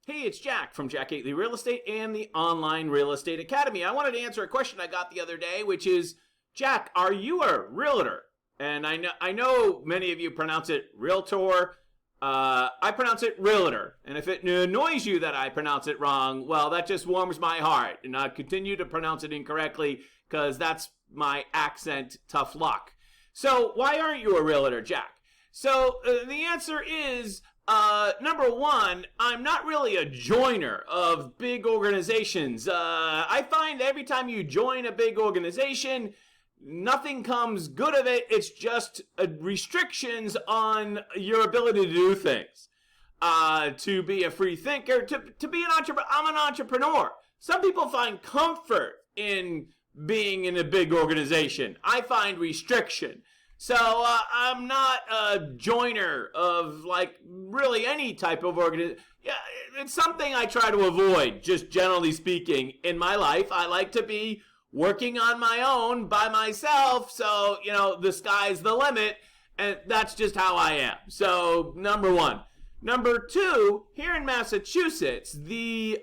Hey, it's Jack from Jack Gately Real Estate and the Online Real Estate Academy. I wanted to answer a question I got the other day, which is, Jack, are you a realtor? And I know many of you pronounce it Realtor. I pronounce it Realtor. And if it annoys you that I pronounce it wrong, well, that just warms my heart. And I'll continue to pronounce it incorrectly because that's my accent, tough luck. So why aren't you a realtor, Jack? So the answer is, number one, I'm not really a joiner of big organizations. I find every time you join a big organization, nothing comes good of it. It's just restrictions on your ability to do things. To be a free thinker, to be an entrepreneur. I'm an entrepreneur. Some people find comfort in being in a big organization. I find restriction. So I'm not a joiner of like really any type of organization. Yeah, it's something I try to avoid, just generally speaking, in my life. I like to be working on my own by myself. So, you know, the sky's the limit. And that's just how I am. So, number one. Number two, here in Massachusetts, the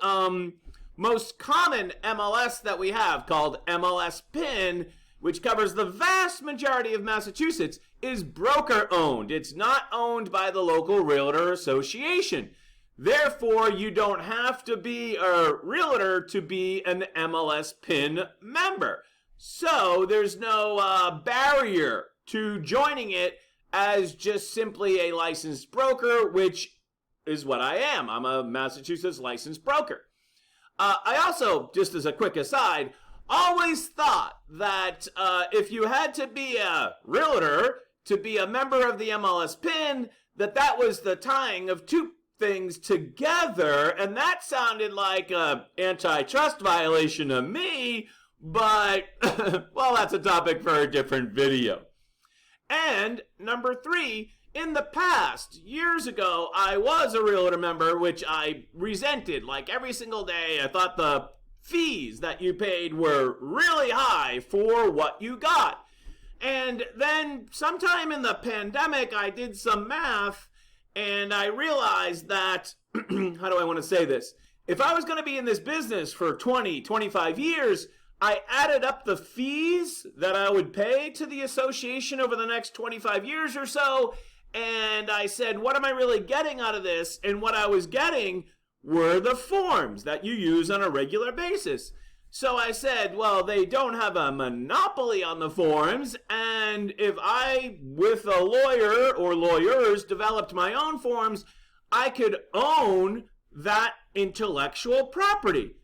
most common MLS that we have, called MLS PIN, which covers the vast majority of Massachusetts, is broker owned. It's not owned by the local realtor association. Therefore, you don't have to be a realtor to be an MLS PIN member. So there's no barrier to joining it as just simply a licensed broker, which is what I am. I'm a Massachusetts licensed broker. I also, just as a quick aside, always thought that if you had to be a realtor to be a member of the MLS PIN, that was the tying of two things together, and that sounded like a antitrust violation to me, but, well, that's a topic for a different video. And number three, in the past, years ago, I was a realtor member, which I resented like every single day. I thought the fees that you paid were really high for what you got. And then sometime in the pandemic, I did some math and I realized that, how do I want to say this? If I was going to be in this business for 20, 25 years, I added up the fees that I would pay to the association over the next 25 years or so. And I said, what am I really getting out of this? And what I was getting were the forms that you use on a regular basis. So I said, well, they don't have a monopoly on the forms, and if I, with a lawyer or lawyers, developed my own forms, I could own that intellectual property.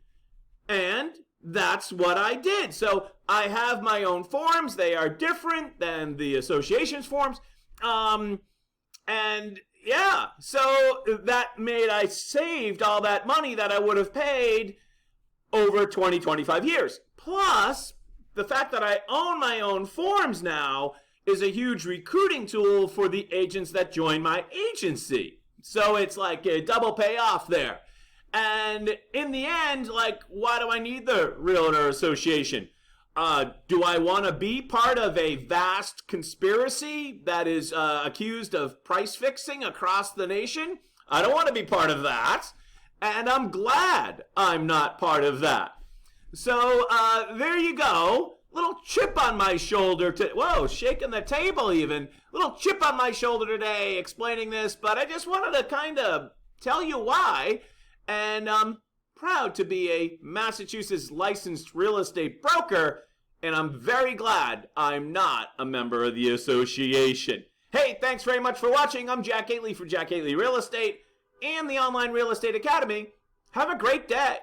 And that's what I did. So I have my own forms. They are different than the association's forms. And yeah, so that made I saved all that money that I would have paid over 20, 25 years. Plus, the fact that I own my own forms now is a huge recruiting tool for the agents that join my agency. So it's like a double payoff there. And in the end, like, why do I need the Realtor Association? Do I want to be part of a vast conspiracy that is accused of price fixing across the nation? I don't want to be part of that. And I'm glad I'm not part of that. So there you go. Little chip on my shoulder. Whoa, shaking the table even. Little chip on my shoulder today explaining this. But I just wanted to kind of tell you why. And I'm proud to be a Massachusetts licensed real estate broker. And I'm very glad I'm not a member of the association. Hey, thanks very much for watching. I'm Jack Gately for Jack Gately Real Estate and the Online Real Estate Academy. Have a great day.